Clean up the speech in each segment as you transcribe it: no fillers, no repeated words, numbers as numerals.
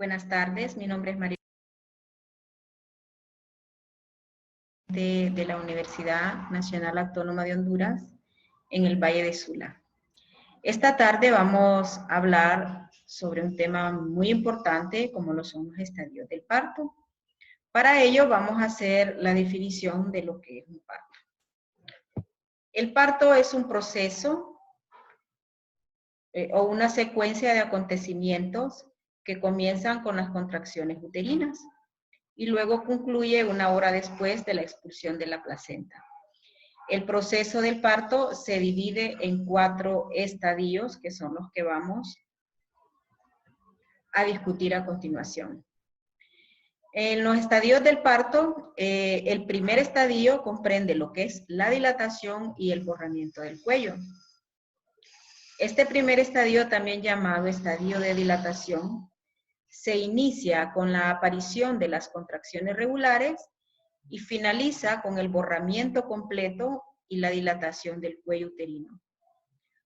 Buenas tardes, mi nombre es María de la Universidad Nacional Autónoma de Honduras en el Valle de Sula. Esta tarde vamos a hablar sobre un tema muy importante como lo son los estadios del parto. Para ello vamos a hacer la definición de lo que es un parto. El parto es un proceso o una secuencia de acontecimientos que comienzan con las contracciones uterinas y luego concluye una hora después de la expulsión de la placenta. El proceso del parto se divide en 4 estadios, que son los que vamos a discutir a continuación. En los estadios del parto, el primer estadio comprende lo que es la dilatación y el borramiento del cuello. Este primer estadio, también llamado estadio de dilatación, se inicia con la aparición de las contracciones regulares y finaliza con el borramiento completo y la dilatación del cuello uterino.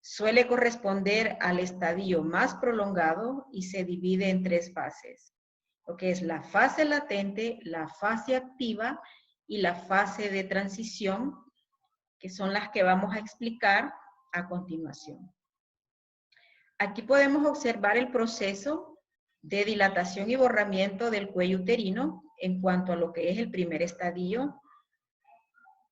Suele corresponder al estadio más prolongado y se divide en 3 fases, lo que es la fase latente, la fase activa y la fase de transición, que son las que vamos a explicar a continuación. Aquí podemos observar el proceso de dilatación y borramiento del cuello uterino en cuanto a lo que es el primer estadio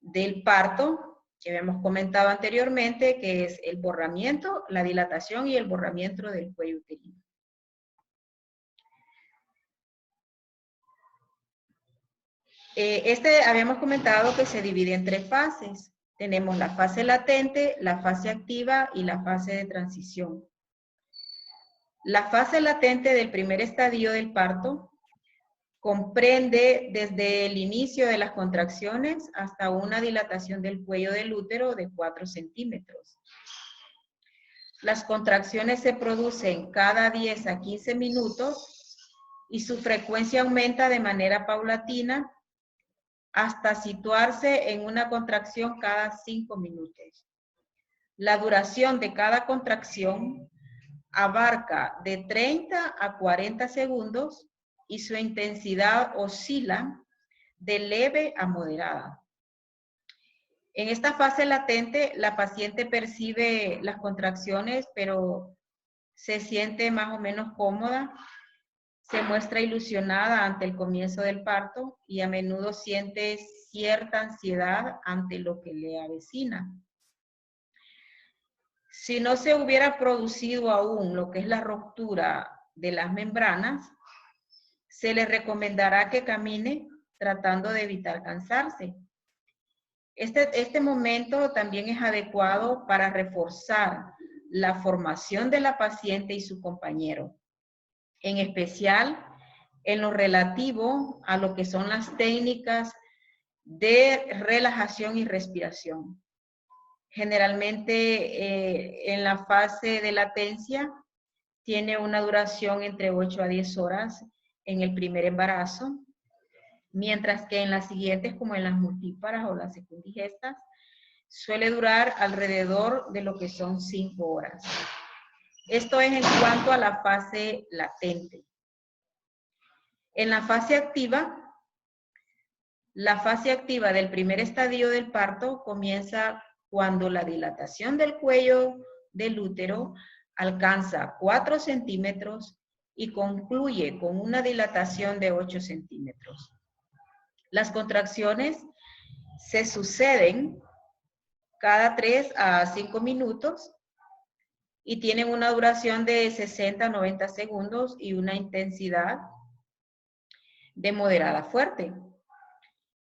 del parto, que habíamos comentado anteriormente, que es el borramiento, la dilatación y el borramiento del cuello uterino. Habíamos comentado que se divide en 3 fases. Tenemos la fase latente, la fase activa y la fase de transición. La fase latente del primer estadio del parto comprende desde el inicio de las contracciones hasta una dilatación del cuello del útero de 4 centímetros. Las contracciones se producen cada 10 a 15 minutos y su frecuencia aumenta de manera paulatina hasta situarse en una contracción cada 5 minutos. La duración de cada contracción abarca de 30 a 40 segundos y su intensidad oscila de leve a moderada. En esta fase latente, la paciente percibe las contracciones, pero se siente más o menos cómoda, se muestra ilusionada ante el comienzo del parto y a menudo siente cierta ansiedad ante lo que le avecina. Si no se hubiera producido aún lo que es la ruptura de las membranas, se le recomendará que camine tratando de evitar cansarse. Este momento también es adecuado para reforzar la formación de la paciente y su compañero, en especial en lo relativo a lo que son las técnicas de relajación y respiración. Generalmente en la fase de latencia tiene una duración entre 8 a 10 horas en el primer embarazo, mientras que en las siguientes, como en las multíparas o las secundigestas, suele durar alrededor de lo que son 5 horas. Esto es en cuanto a la fase latente. En la fase activa del primer estadio del parto comienza cuando la dilatación del cuello del útero alcanza 4 centímetros y concluye con una dilatación de 8 centímetros. Las contracciones se suceden cada 3 a 5 minutos y tienen una duración de 60 a 90 segundos y una intensidad de moderada a fuerte.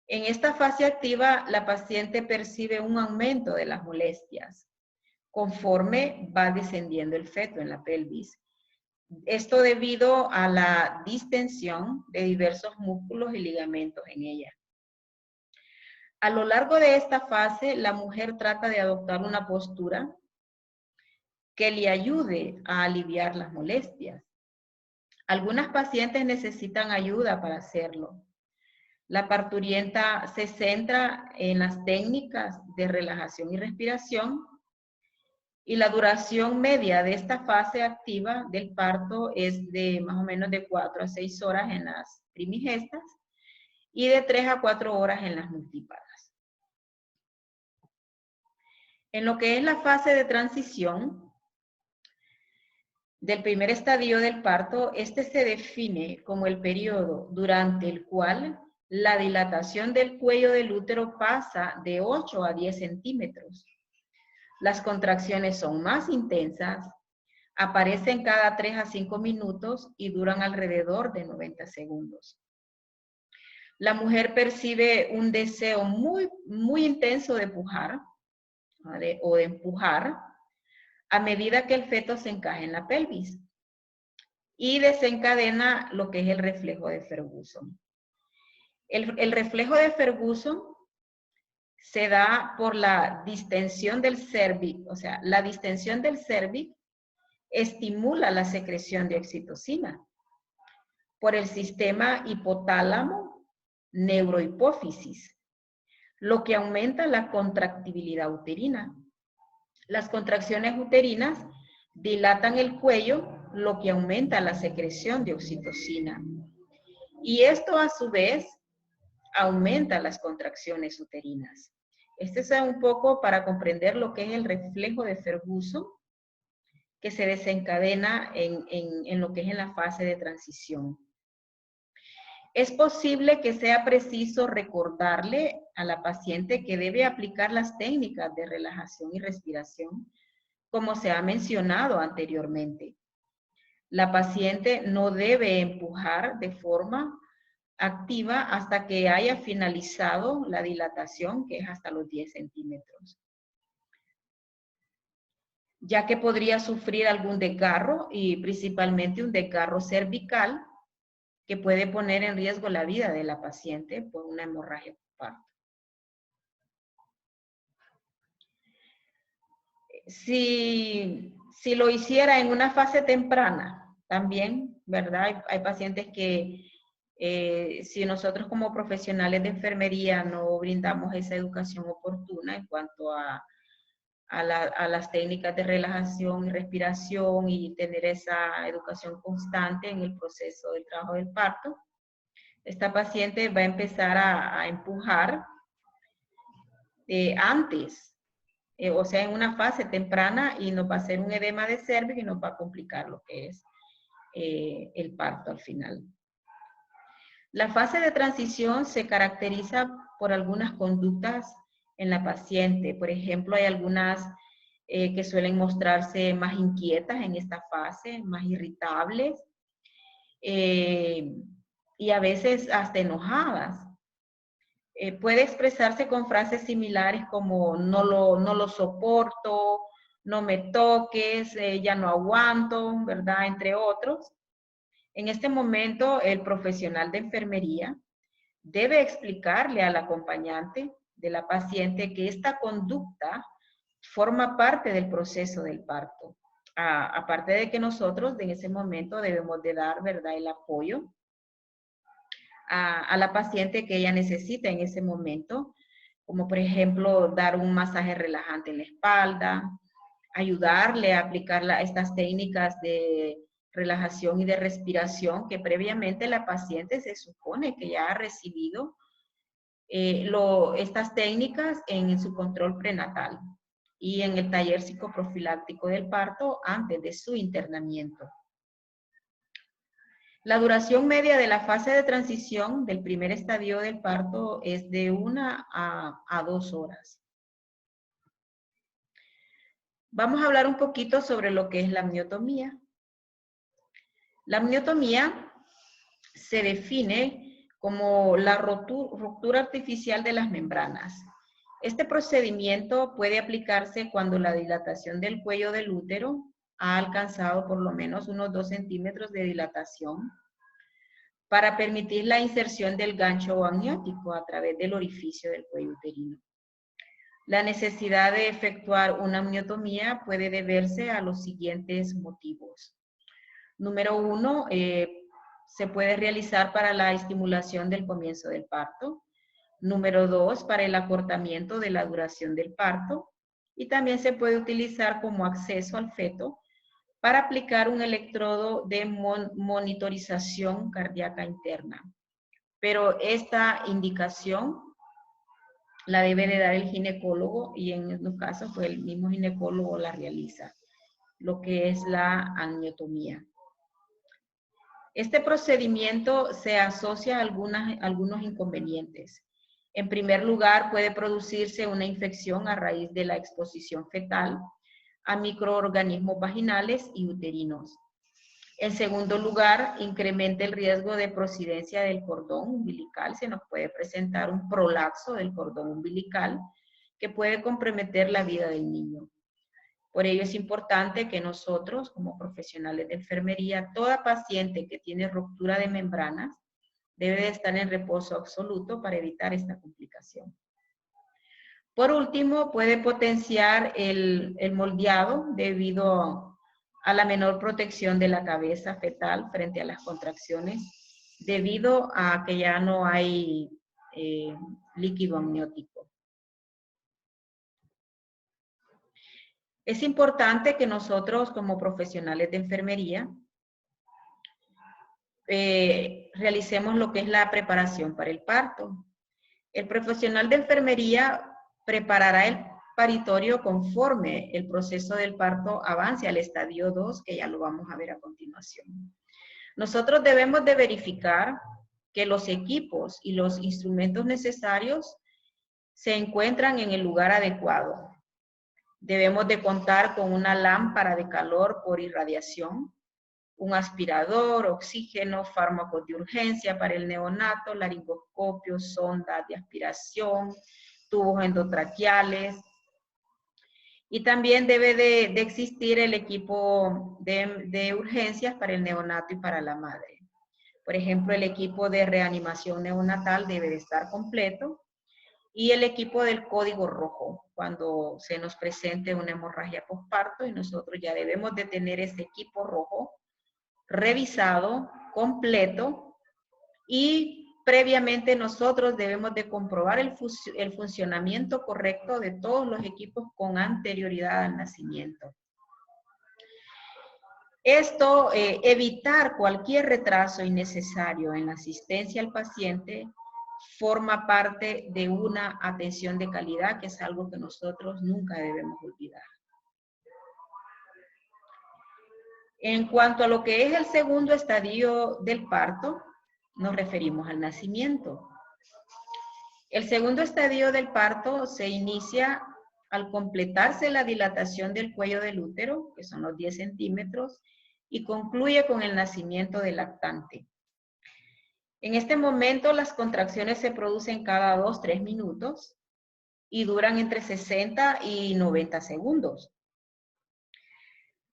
En esta fase activa, la paciente percibe un aumento de las molestias conforme va descendiendo el feto en la pelvis. Esto debido a la distensión de diversos músculos y ligamentos en ella. A lo largo de esta fase, la mujer trata de adoptar una postura que le ayude a aliviar las molestias. Algunas pacientes necesitan ayuda para hacerlo. La parturienta se centra en las técnicas de relajación y respiración Y la duración media de esta fase activa del parto es de más o menos de 4 a 6 horas en las primigestas y de 3 a 4 horas en las multiparas. En lo que es la fase de transición del primer estadio del parto, este se define como el periodo durante el cual la dilatación del cuello del útero pasa de 8 a 10 centímetros. Las contracciones son más intensas, aparecen cada 3 a 5 minutos y duran alrededor de 90 segundos. La mujer percibe un deseo muy intenso de pujar, o de empujar, a medida que el feto se encaja en la pelvis y desencadena lo que es el reflejo de Ferguson. El reflejo de Ferguson se da por la distensión del cérvix, o sea, la distensión del cérvix estimula la secreción de oxitocina por el sistema hipotálamo-neurohipófisis, lo que aumenta la contractibilidad uterina. Las contracciones uterinas dilatan el cuello, lo que aumenta la secreción de oxitocina. Y esto a su vez aumenta las contracciones uterinas. Este es un poco para comprender lo que es el reflejo de Ferguson que se desencadena en lo que es en la fase de transición. Es posible que sea preciso recordarle a la paciente que debe aplicar las técnicas de relajación y respiración, como se ha mencionado anteriormente. La paciente no debe empujar de forma activa hasta que haya finalizado la dilatación, que es hasta los 10 centímetros. Ya que podría sufrir algún desgarro y principalmente un desgarro cervical que puede poner en riesgo la vida de la paciente por una hemorragia por parto. Si lo hiciera en una fase temprana, también, ¿verdad? Hay pacientes que si nosotros como profesionales de enfermería no brindamos esa educación oportuna en cuanto a las técnicas de relajación y respiración y tener esa educación constante en el proceso del trabajo del parto, esta paciente va a empezar a empujar antes, o sea, en una fase temprana y nos va a hacer un edema de cervix y nos va a complicar lo que es el parto al final. La fase de transición se caracteriza por algunas conductas en la paciente. Por ejemplo, hay algunas que suelen mostrarse más inquietas en esta fase, más irritables y a veces hasta enojadas. Puede expresarse con frases similares como no lo soporto, no me toques, ya no aguanto, ¿verdad? Entre otros. En este momento, el profesional de enfermería debe explicarle al acompañante de la paciente que esta conducta forma parte del proceso del parto. Aparte de que nosotros en ese momento debemos de dar, ¿verdad?, el apoyo a la paciente que ella necesita en ese momento, como por ejemplo dar un masaje relajante en la espalda, ayudarle a aplicar estas técnicas de relajación y de respiración que previamente la paciente se supone que ya ha recibido estas técnicas en su control prenatal y en el taller psicoprofiláctico del parto antes de su internamiento. La duración media de la fase de transición del primer estadio del parto es de 1 a 2 horas. Vamos a hablar un poquito sobre lo que es la amniotomía. La amniotomía se define como la ruptura artificial de las membranas. Este procedimiento puede aplicarse cuando la dilatación del cuello del útero ha alcanzado por lo menos unos 2 centímetros de dilatación para permitir la inserción del gancho amniótico a través del orificio del cuello uterino. La necesidad de efectuar una amniotomía puede deberse a los siguientes motivos. Número 1, se puede realizar para la estimulación del comienzo del parto. Número 2, para el acortamiento de la duración del parto. y también se puede utilizar como acceso al feto para aplicar un electrodo de monitorización cardíaca interna. Pero esta indicación la debe de dar el ginecólogo y en estos casos pues el mismo ginecólogo la realiza, lo que es la amniotomía. Este procedimiento se asocia a algunos inconvenientes. En primer lugar, puede producirse una infección a raíz de la exposición fetal a microorganismos vaginales y uterinos. En segundo lugar, incrementa el riesgo de prosidencia del cordón umbilical. Se nos puede presentar un prolapso del cordón umbilical que puede comprometer la vida del niño. Por ello es importante que nosotros, como profesionales de enfermería, toda paciente que tiene ruptura de membranas debe de estar en reposo absoluto para evitar esta complicación. Por último, puede potenciar el moldeado debido a la menor protección de la cabeza fetal frente a las contracciones, debido a que ya no hay líquido amniótico. Es importante que nosotros como profesionales de enfermería realicemos lo que es la preparación para el parto. El profesional de enfermería preparará el paritorio conforme el proceso del parto avance al estadio 2, que ya lo vamos a ver a continuación. Nosotros debemos de verificar que los equipos y los instrumentos necesarios se encuentran en el lugar adecuado. Debemos de contar con una lámpara de calor por irradiación, un aspirador, oxígeno, fármacos de urgencia para el neonato, laringoscopio, sonda de aspiración, tubos endotraqueales. Y también debe de existir el equipo de urgencias para el neonato y para la madre. Por ejemplo, el equipo de reanimación neonatal debe de estar completo y el equipo del código rojo cuando se nos presente una hemorragia postparto y nosotros ya debemos de tener ese equipo rojo revisado, completo y previamente nosotros debemos de comprobar el funcionamiento correcto de todos los equipos con anterioridad al nacimiento. Esto, evitar cualquier retraso innecesario en la asistencia al paciente forma parte de una atención de calidad, que es algo que nosotros nunca debemos olvidar. En cuanto a lo que es el segundo estadio del parto, nos referimos al nacimiento. El segundo estadio del parto se inicia al completarse la dilatación del cuello del útero, que son los 10 centímetros, y concluye con el nacimiento del lactante. En este momento las contracciones se producen cada 2-3 minutos y duran entre 60 y 90 segundos.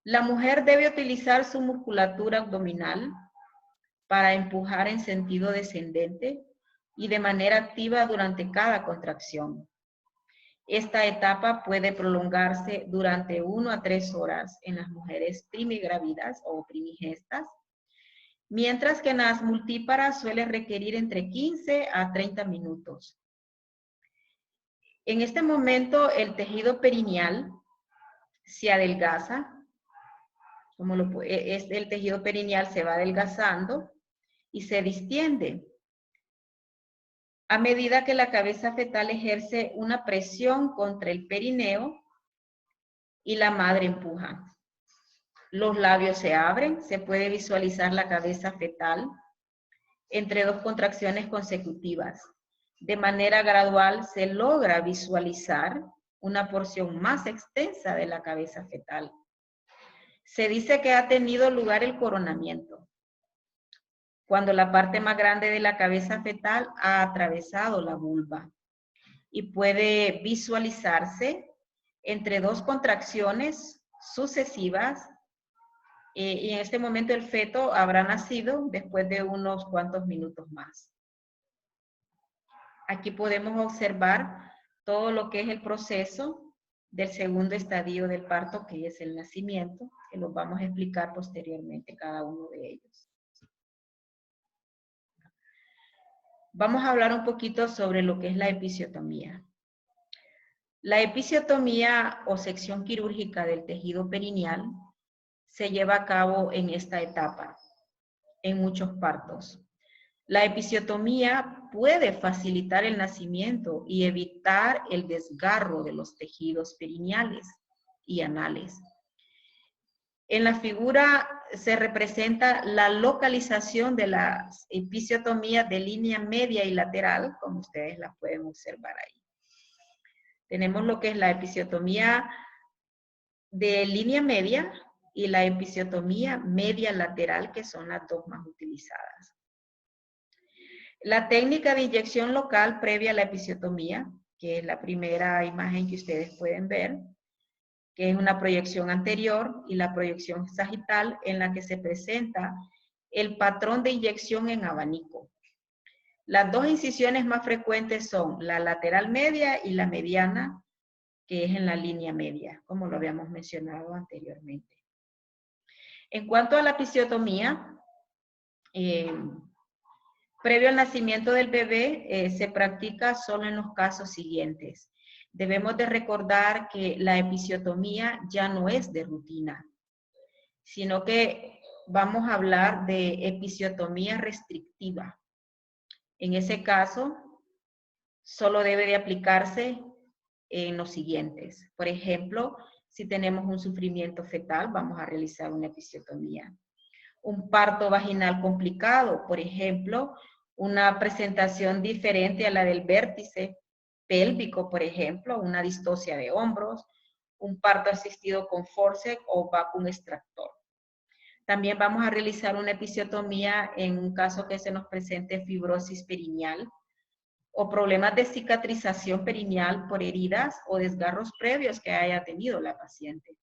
La mujer debe utilizar su musculatura abdominal para empujar en sentido descendente y de manera activa durante cada contracción. Esta etapa puede prolongarse durante 1 a 3 horas en las mujeres primigrávidas o primigestas, mientras que en las multíparas suele requerir entre 15 a 30 minutos. En este momento el tejido perineal se adelgaza, el tejido perineal se va adelgazando y se distiende a medida que la cabeza fetal ejerce una presión contra el perineo y la madre empuja. Los labios se abren, se puede visualizar la cabeza fetal entre 2 contracciones consecutivas. De manera gradual se logra visualizar una porción más extensa de la cabeza fetal. Se dice que ha tenido lugar el coronamiento, cuando la parte más grande de la cabeza fetal ha atravesado la vulva y puede visualizarse entre 2 contracciones sucesivas y en este momento el feto habrá nacido después de unos cuantos minutos más. Aquí podemos observar todo lo que es el proceso del segundo estadio del parto, que es el nacimiento, que los vamos a explicar posteriormente cada uno de ellos. Vamos a hablar un poquito sobre lo que es la episiotomía. La episiotomía o sección quirúrgica del tejido perineal se lleva a cabo en esta etapa, en muchos partos. La episiotomía puede facilitar el nacimiento y evitar el desgarro de los tejidos perineales y anales. En la figura se representa la localización de las episiotomías de línea media y lateral, como ustedes la pueden observar ahí. Tenemos lo que es la episiotomía de línea media y la episiotomía media lateral, que son las dos más utilizadas. La técnica de inyección local previa a la episiotomía, que es la primera imagen que ustedes pueden ver, que es una proyección anterior y la proyección sagital en la que se presenta el patrón de inyección en abanico. Las dos incisiones más frecuentes son la lateral media y la mediana, que es en la línea media, como lo habíamos mencionado anteriormente. En cuanto a la episiotomía, previo al nacimiento del bebé, se practica solo en los casos siguientes. Debemos de recordar que la episiotomía ya no es de rutina, sino que vamos a hablar de episiotomía restrictiva. En ese caso, solo debe de aplicarse en los siguientes. Por ejemplo, si tenemos un sufrimiento fetal, vamos a realizar una episiotomía. Un parto vaginal complicado, por ejemplo, una presentación diferente a la del vértice pélvico, por ejemplo, una distocia de hombros, un parto asistido con forceps o vacuum extractor. También vamos a realizar una episiotomía en un caso que se nos presente fibrosis perineal o problemas de cicatrización perineal por heridas o desgarros previos que haya tenido la paciente.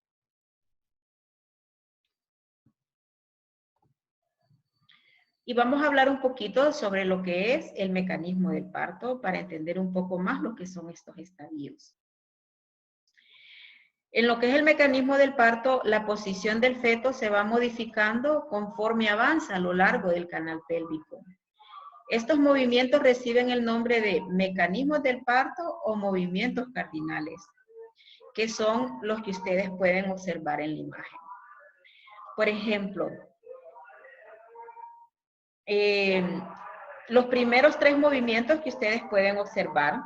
Y vamos a hablar un poquito sobre lo que es el mecanismo del parto para entender un poco más lo que son estos estadios. En lo que es el mecanismo del parto, la posición del feto se va modificando conforme avanza a lo largo del canal pélvico. Estos movimientos reciben el nombre de mecanismos del parto o movimientos cardinales, que son los que ustedes pueden observar en la imagen. Por ejemplo, los primeros tres movimientos que ustedes pueden observar,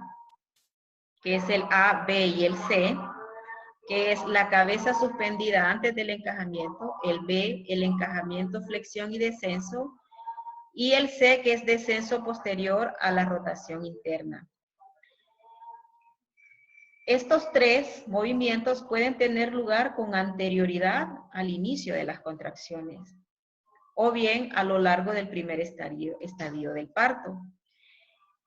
que es el A, B y el C, que es la cabeza suspendida antes del encajamiento, el B, el encajamiento, flexión y descenso, y el C, que es descenso posterior a la rotación interna. Estos tres movimientos pueden tener lugar con anterioridad al inicio de las contracciones, o bien a lo largo del primer estadio del parto.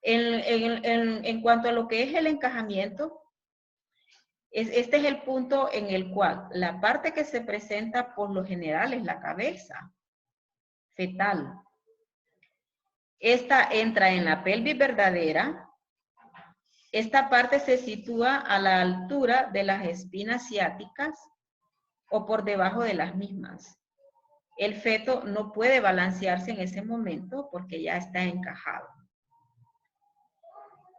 En cuanto a lo que es el encajamiento, este es el punto en el cual la parte que se presenta por lo general es la cabeza fetal. Esta entra en la pelvis verdadera. Esta parte se sitúa a la altura de las espinas ciáticas o por debajo de las mismas. El feto no puede balancearse en ese momento porque ya está encajado.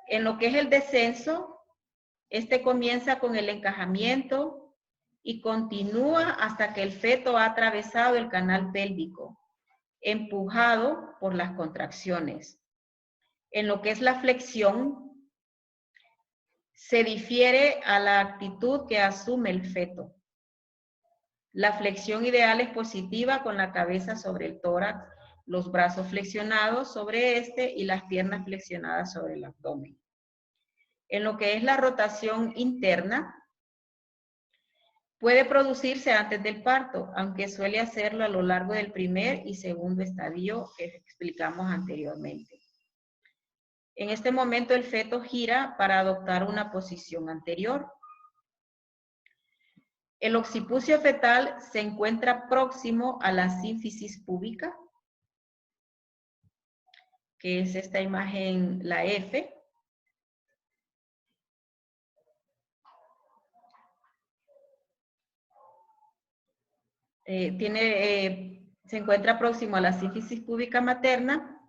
En lo que es el descenso, este comienza con el encajamiento y continúa hasta que el feto ha atravesado el canal pélvico, empujado por las contracciones. En lo que es la flexión, se difiere a la actitud que asume el feto. La flexión ideal es positiva con la cabeza sobre el tórax, los brazos flexionados sobre este y las piernas flexionadas sobre el abdomen. En lo que es la rotación interna, puede producirse antes del parto, aunque suele hacerlo a lo largo del primer y segundo estadio que explicamos anteriormente. En este momento el feto gira para adoptar una posición anterior. El occipucio fetal se encuentra próximo a la sínfisis púbica, que es esta imagen, la F. Se encuentra próximo a la sínfisis púbica materna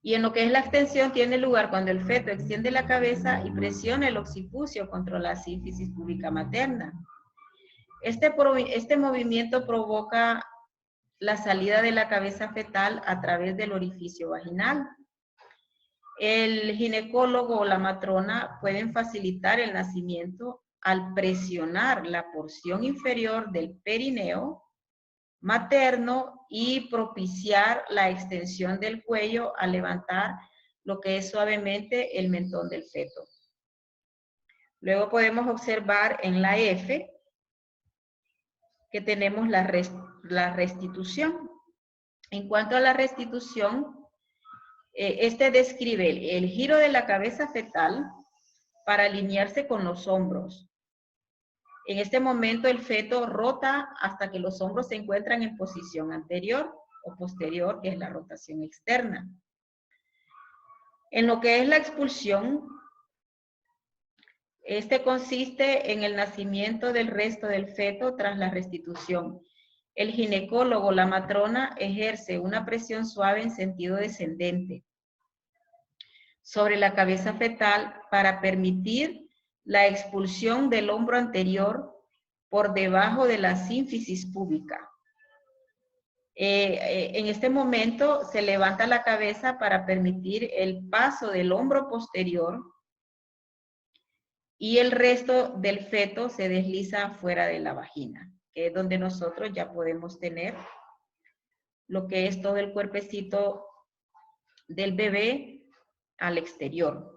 Y en lo que es la extensión tiene lugar cuando el feto extiende la cabeza y presiona el occipucio contra la sínfisis púbica materna. Este movimiento provoca la salida de la cabeza fetal a través del orificio vaginal. El ginecólogo o la matrona pueden facilitar el nacimiento al presionar la porción inferior del perineo materno y propiciar la extensión del cuello al levantar lo que es suavemente el mentón del feto. Luego podemos observar en la F que tenemos la restitución. En cuanto a la restitución, este describe el giro de la cabeza fetal para alinearse con los hombros. En este momento el feto rota hasta que los hombros se encuentran en posición anterior o posterior, que es la rotación externa. En lo que es la expulsión, este consiste en el nacimiento del resto del feto tras la restitución. El ginecólogo, la matrona, ejerce una presión suave en sentido descendente sobre la cabeza fetal para permitir la expulsión del hombro anterior por debajo de la sínfisis púbica. En este momento se levanta la cabeza para permitir el paso del hombro posterior y el resto del feto se desliza fuera de la vagina, que es donde nosotros ya podemos tener lo que es todo el cuerpecito del bebé al exterior.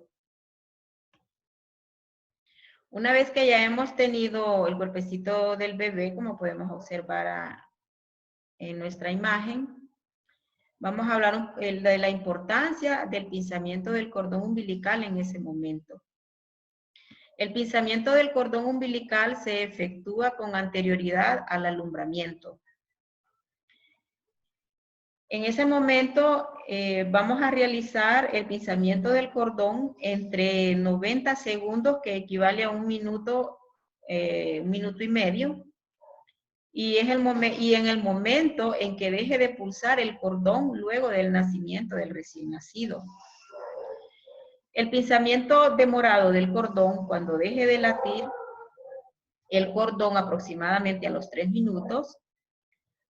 Una vez que ya hemos tenido el cuerpecito del bebé, como podemos observar en nuestra imagen, vamos a hablar de la importancia del pinzamiento del cordón umbilical en ese momento. El pinzamiento del cordón umbilical se efectúa con anterioridad al alumbramiento. En ese momento vamos a realizar el pinzamiento del cordón entre 90 segundos, que equivale a un minuto y medio. Y en el momento en que deje de pulsar el cordón luego del nacimiento del recién nacido. El pinzamiento demorado del cordón, cuando deje de latir el cordón aproximadamente a los 3 minutos,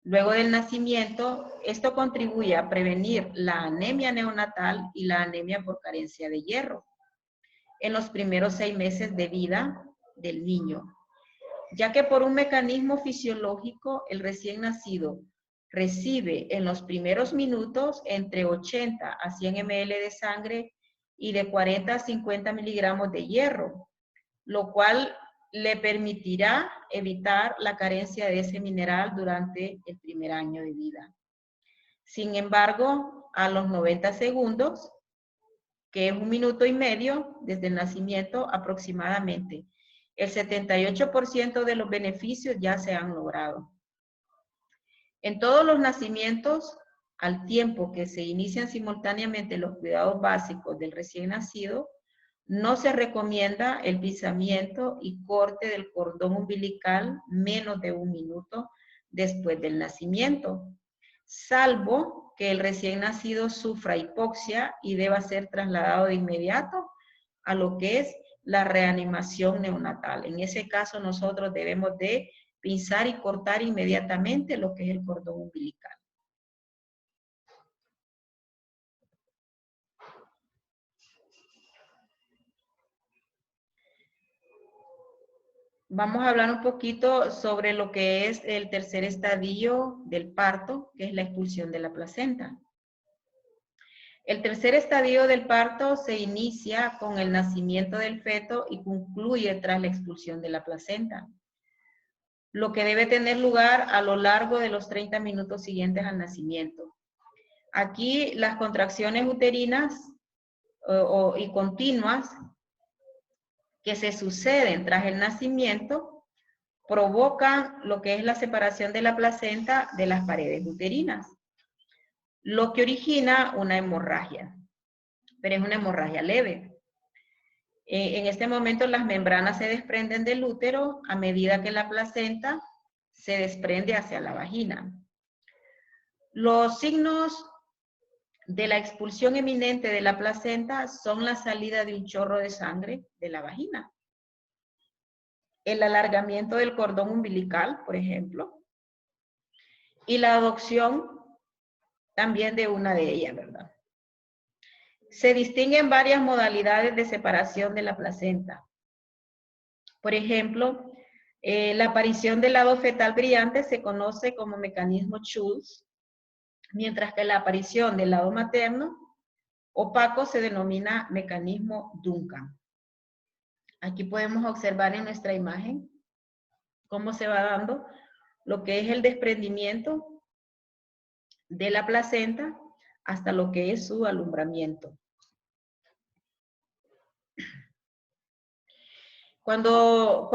luego del nacimiento, esto contribuye a prevenir la anemia neonatal y la anemia por carencia de hierro en los primeros 6 meses de vida del niño, ya que por un mecanismo fisiológico el recién nacido recibe en los primeros minutos entre 80 a 100 ml de sangre y de 40 a 50 miligramos de hierro, lo cual le permitirá evitar la carencia de ese mineral durante el primer año de vida. Sin embargo, a los 90 segundos, que es un minuto y medio desde el nacimiento aproximadamente, el 78% de los beneficios ya se han logrado. En todos los nacimientos, al tiempo que se inician simultáneamente los cuidados básicos del recién nacido, no se recomienda el pinzamiento y corte del cordón umbilical menos de 1 minuto después del nacimiento, salvo que el recién nacido sufra hipoxia y deba ser trasladado de inmediato a lo que es la reanimación neonatal. En ese caso nosotros debemos de pinzar y cortar inmediatamente lo que es el cordón umbilical. Vamos a hablar un poquito sobre lo que es el tercer estadio del parto, que es la expulsión de la placenta. El tercer estadio del parto se inicia con el nacimiento del feto y concluye tras la expulsión de la placenta, lo que debe tener lugar a lo largo de los 30 minutos siguientes al nacimiento. Aquí las contracciones uterinas y continuas que se suceden tras el nacimiento provocan lo que es la separación de la placenta de las paredes uterinas, lo que origina una hemorragia, pero es una hemorragia leve. En este momento las membranas se desprenden del útero a medida que la placenta se desprende hacia la vagina. Los signos de la expulsión eminente de la placenta son la salida de un chorro de sangre de la vagina, el alargamiento del cordón umbilical, por ejemplo, y la adopción también de una de ellas, ¿verdad? Se distinguen varias modalidades de separación de la placenta. Por ejemplo, la aparición del lado fetal brillante se conoce como mecanismo Schultz, mientras que la aparición del lado materno opaco se denomina mecanismo Duncan. Aquí podemos observar en nuestra imagen cómo se va dando lo que es el desprendimiento de la placenta hasta lo que es su alumbramiento. Cuando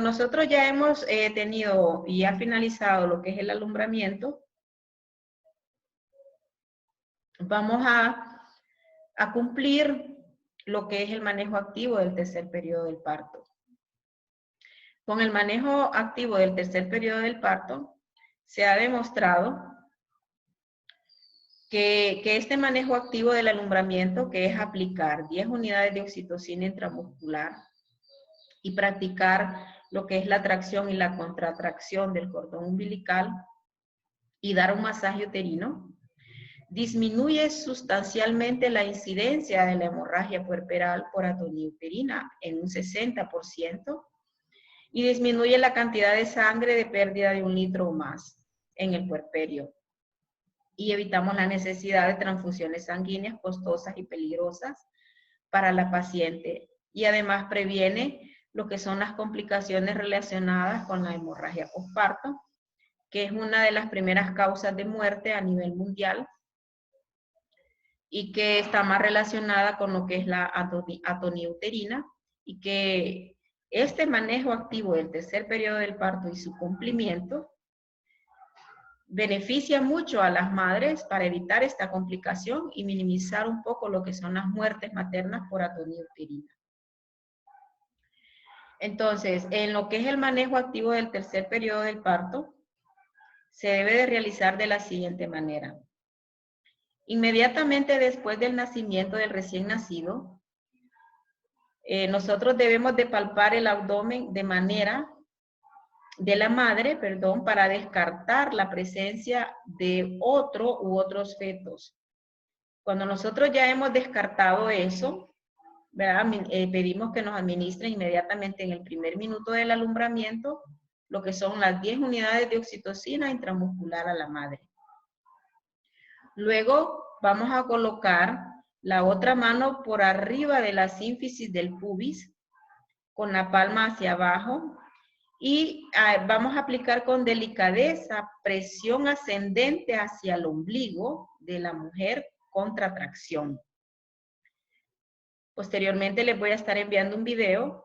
nosotros ya hemos tenido y ha finalizado lo que es el alumbramiento, vamos a cumplir lo que es el manejo activo del tercer periodo del parto. Con el manejo activo del tercer periodo del parto, se ha demostrado que este manejo activo del alumbramiento, que es aplicar 10 unidades de oxitocina intramuscular y practicar lo que es la tracción y la contratracción del cordón umbilical y dar un masaje uterino, disminuye sustancialmente la incidencia de la hemorragia puerperal por atonía uterina en un 60% y disminuye la cantidad de sangre de pérdida de 1 litro o más en el puerperio. Y evitamos la necesidad de transfusiones sanguíneas costosas y peligrosas para la paciente. Y además previene lo que son las complicaciones relacionadas con la hemorragia posparto, que es una de las primeras causas de muerte a nivel mundial y que está más relacionada con lo que es la atonía uterina, y que este manejo activo del tercer periodo del parto y su cumplimiento beneficia mucho a las madres para evitar esta complicación y minimizar un poco lo que son las muertes maternas por atonía uterina. Entonces, en lo que es el manejo activo del tercer periodo del parto, se debe de realizar de la siguiente manera. Inmediatamente después del nacimiento del recién nacido, nosotros debemos de palpar el abdomen de la madre, para descartar la presencia de otro u otros fetos. Cuando nosotros ya hemos descartado eso, ¿verdad? Pedimos que nos administren inmediatamente en el primer minuto del alumbramiento lo que son las 10 unidades de oxitocina intramuscular a la madre. Luego vamos a colocar la otra mano por arriba de la sínfisis del pubis, con la palma hacia abajo, y vamos a aplicar con delicadeza presión ascendente hacia el ombligo de la mujer con tracción. Posteriormente les voy a estar enviando un video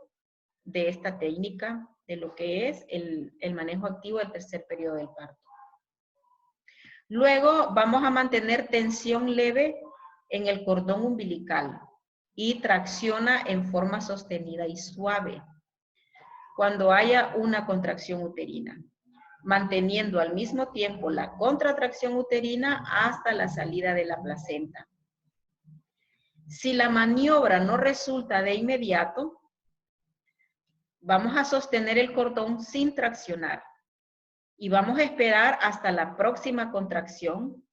de esta técnica, de lo que es el manejo activo del tercer periodo del parto. Luego vamos a mantener tensión leve en el cordón umbilical y tracciona en forma sostenida y suave cuando haya una contracción uterina, manteniendo al mismo tiempo la contracción uterina hasta la salida de la placenta. Si la maniobra no resulta de inmediato, vamos a sostener el cordón sin traccionar y vamos a esperar hasta la próxima contracción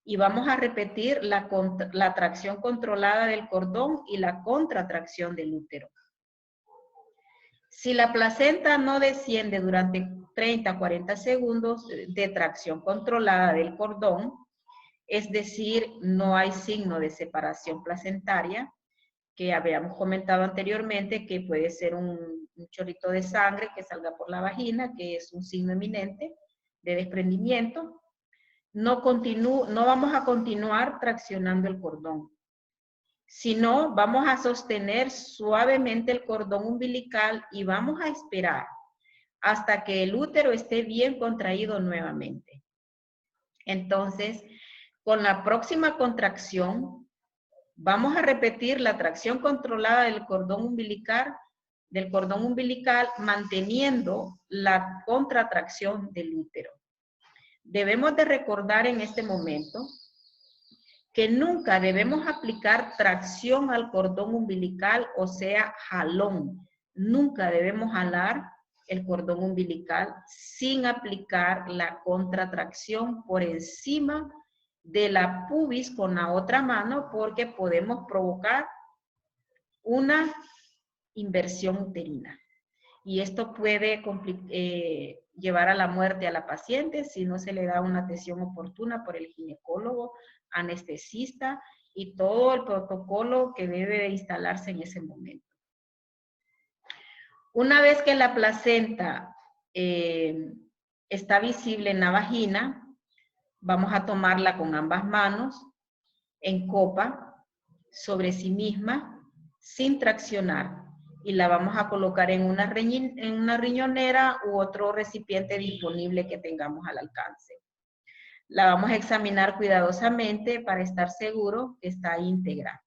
y vamos a repetir la tracción controlada del cordón y la contratracción del útero. Si la placenta no desciende durante 30 a 40 segundos de tracción controlada del cordón, es decir, no hay signo de separación placentaria, que habíamos comentado anteriormente, que puede ser un chorrito de sangre que salga por la vagina, que es un signo eminente de desprendimiento, no vamos a continuar traccionando el cordón, sino vamos a sostener suavemente el cordón umbilical y vamos a esperar hasta que el útero esté bien contraído nuevamente. Entonces, con la próxima contracción, vamos a repetir la tracción controlada del cordón umbilical, manteniendo la contratracción del útero. Debemos de recordar en este momento que nunca debemos aplicar tracción al cordón umbilical, o sea, jalón. Nunca debemos jalar el cordón umbilical sin aplicar la contratracción por encima de la pubis con la otra mano, porque podemos provocar una inversión uterina. Y esto puede llevar a la muerte a la paciente si no se le da una atención oportuna por el ginecólogo, anestesista y todo el protocolo que debe de instalarse en ese momento. Una vez que la placenta está visible en la vagina, vamos a tomarla con ambas manos en copa sobre sí misma sin traccionar y la vamos a colocar en una riñonera u otro recipiente disponible que tengamos al alcance. La vamos a examinar cuidadosamente para estar seguro que está íntegra.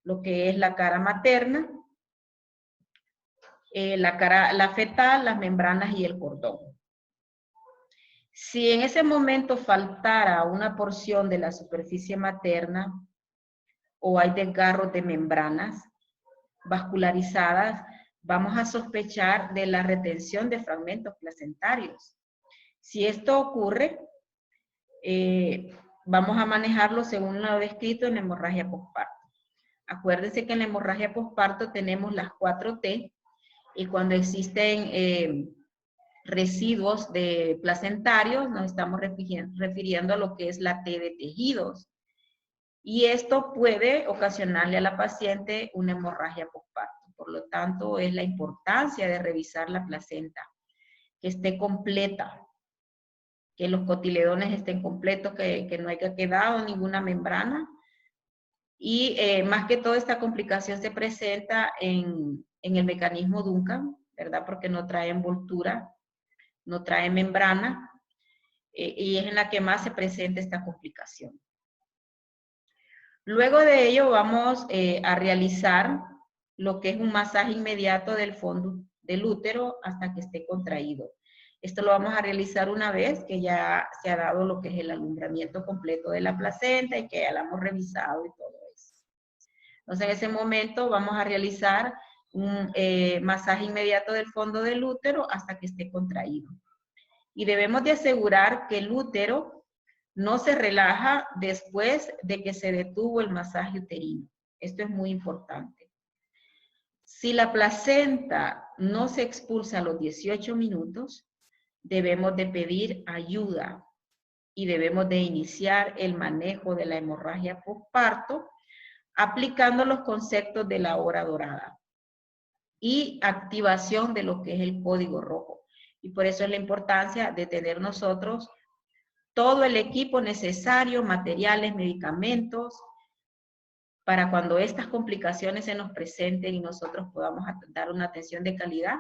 Lo que es la cara materna, la fetal, las membranas y el cordón. Si en ese momento faltara una porción de la superficie materna o hay desgarros de membranas vascularizadas, vamos a sospechar de la retención de fragmentos placentarios. Si esto ocurre, vamos a manejarlo según lo descrito en la hemorragia posparto. Acuérdense que en la hemorragia posparto tenemos las 4T, y cuando existen residuos de placentarios, nos estamos refiriendo a lo que es la T de tejidos. Y esto puede ocasionarle a la paciente una hemorragia posparto. Por lo tanto, es la importancia de revisar la placenta, que esté completa, que los cotiledones estén completos, que no haya quedado ninguna membrana. Y más que todo, esta complicación se presenta en el mecanismo Duncan, ¿verdad? Porque no trae envoltura, no trae membrana, y es en la que más se presenta esta complicación. Luego de ello vamos a realizar lo que es un masaje inmediato del fondo del útero hasta que esté contraído. Esto lo vamos a realizar una vez que ya se ha dado lo que es el alumbramiento completo de la placenta y que ya la hemos revisado y todo eso. Entonces en ese momento vamos a realizar un masaje inmediato del fondo del útero hasta que esté contraído. Y debemos de asegurar que el útero no se relaja después de que se detuvo el masaje uterino. Esto es muy importante. Si la placenta no se expulsa a los 18 minutos, debemos de pedir ayuda y debemos de iniciar el manejo de la hemorragia posparto aplicando los conceptos de la hora dorada y activación de lo que es el código rojo. Y por eso es la importancia de tener nosotros todo el equipo necesario, materiales, medicamentos, para cuando estas complicaciones se nos presenten y nosotros podamos dar una atención de calidad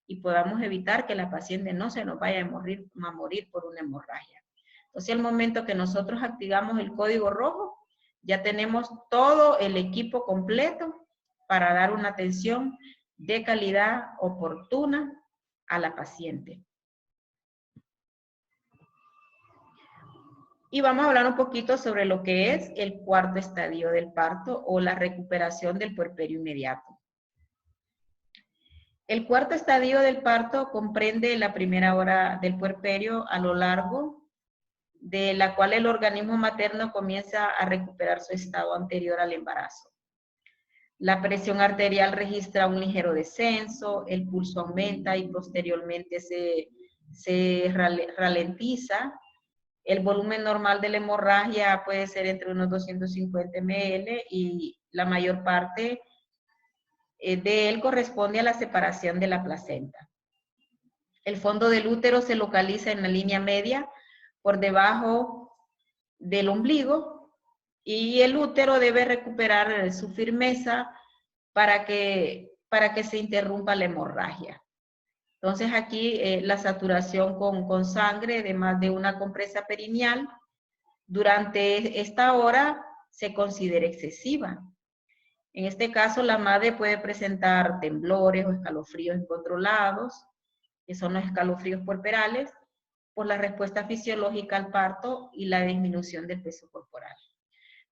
y podamos evitar que la paciente no se nos vaya a morir por una hemorragia. Entonces, al momento que nosotros activamos el código rojo, ya tenemos todo el equipo completo para dar una atención de calidad oportuna a la paciente. Y vamos a hablar un poquito sobre lo que es el cuarto estadio del parto o la recuperación del puerperio inmediato. El cuarto estadio del parto comprende la primera hora del puerperio a lo largo de la cual el organismo materno comienza a recuperar su estado anterior al embarazo. La presión arterial registra un ligero descenso, el pulso aumenta y posteriormente se ralentiza. El volumen normal de la hemorragia puede ser entre unos 250 ml y la mayor parte de él corresponde a la separación de la placenta. El fondo del útero se localiza en la línea media por debajo del ombligo y el útero debe recuperar su firmeza para que se interrumpa la hemorragia. Entonces aquí la saturación con sangre de más de una compresa perineal durante esta hora se considera excesiva. En este caso la madre puede presentar temblores o escalofríos incontrolados, que son los escalofríos puerperales, por la respuesta fisiológica al parto y la disminución del peso corporal.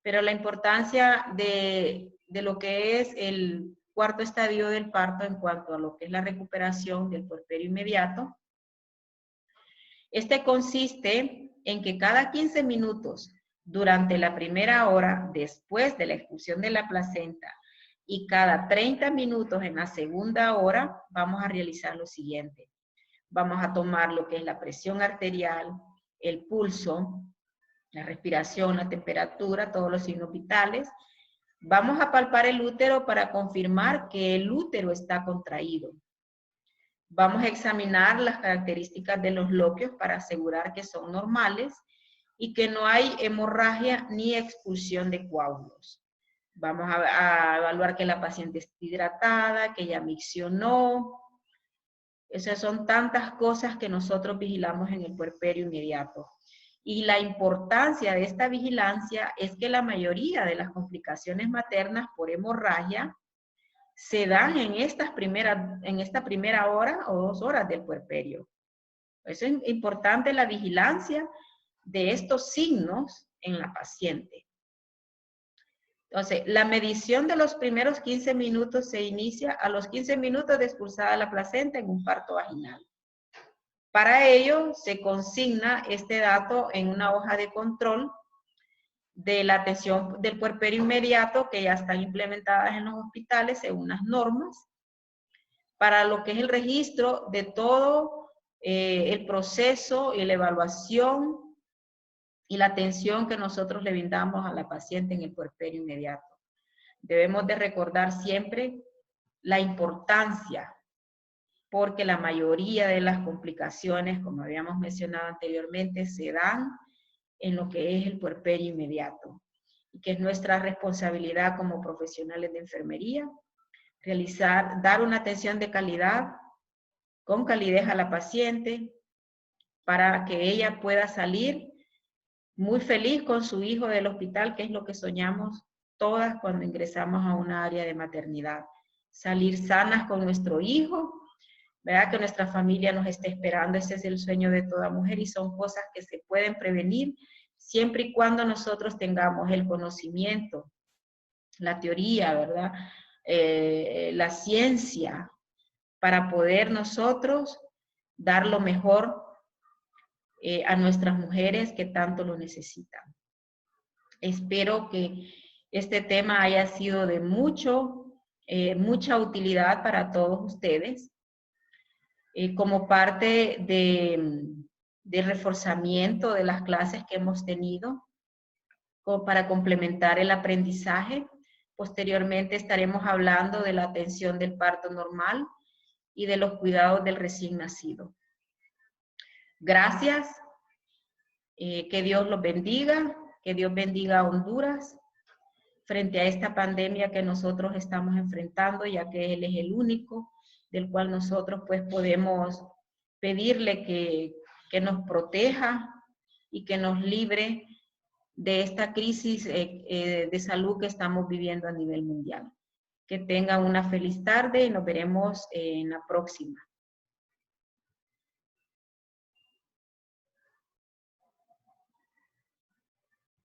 Pero la importancia de lo que es el cuarto estadio del parto en cuanto a lo que es la recuperación del puerperio inmediato. Este consiste en que cada 15 minutos durante la primera hora después de la expulsión de la placenta y cada 30 minutos en la segunda hora vamos a realizar lo siguiente. Vamos a tomar lo que es la presión arterial, el pulso, la respiración, la temperatura, todos los signos vitales. Vamos a palpar el útero para confirmar que el útero está contraído. Vamos a examinar las características de los loquios para asegurar que son normales y que no hay hemorragia ni expulsión de coágulos. Vamos a evaluar que la paciente esté hidratada, que ella miccionó. Esas son tantas cosas que nosotros vigilamos en el puerperio inmediato. Y la importancia de esta vigilancia es que la mayoría de las complicaciones maternas por hemorragia se dan en esta primera hora o 2 horas del puerperio. Eso es importante, la vigilancia de estos signos en la paciente. Entonces, la medición de los primeros 15 minutos se inicia a los 15 minutos de expulsada la placenta en un parto vaginal. Para ello, se consigna este dato en una hoja de control de la atención del puerperio inmediato que ya están implementadas en los hospitales según las normas, para lo que es el registro de todo el proceso y la evaluación y la atención que nosotros le brindamos a la paciente en el puerperio inmediato. Debemos de recordar siempre la importancia, porque la mayoría de las complicaciones, como habíamos mencionado anteriormente, se dan en lo que es el puerperio inmediato, y que es nuestra responsabilidad como profesionales de enfermería, dar una atención de calidad, con calidez a la paciente, para que ella pueda salir muy feliz con su hijo del hospital, que es lo que soñamos todas cuando ingresamos a una área de maternidad. Salir sanas con nuestro hijo, ¿verdad? Que nuestra familia nos esté esperando. Ese es el sueño de toda mujer y son cosas que se pueden prevenir siempre y cuando nosotros tengamos el conocimiento, la teoría, ¿verdad? La ciencia, para poder nosotros dar lo mejor a nuestras mujeres que tanto lo necesitan. Espero que este tema haya sido de mucha utilidad para todos ustedes. Como parte de reforzamiento de las clases que hemos tenido, para complementar el aprendizaje. Posteriormente estaremos hablando de la atención del parto normal y de los cuidados del recién nacido. Gracias, que Dios los bendiga, que Dios bendiga a Honduras frente a esta pandemia que nosotros estamos enfrentando, ya que Él es el único del cual nosotros pues podemos pedirle que nos proteja y que nos libre de esta crisis de salud que estamos viviendo a nivel mundial. Que tengan una feliz tarde y nos veremos en la próxima.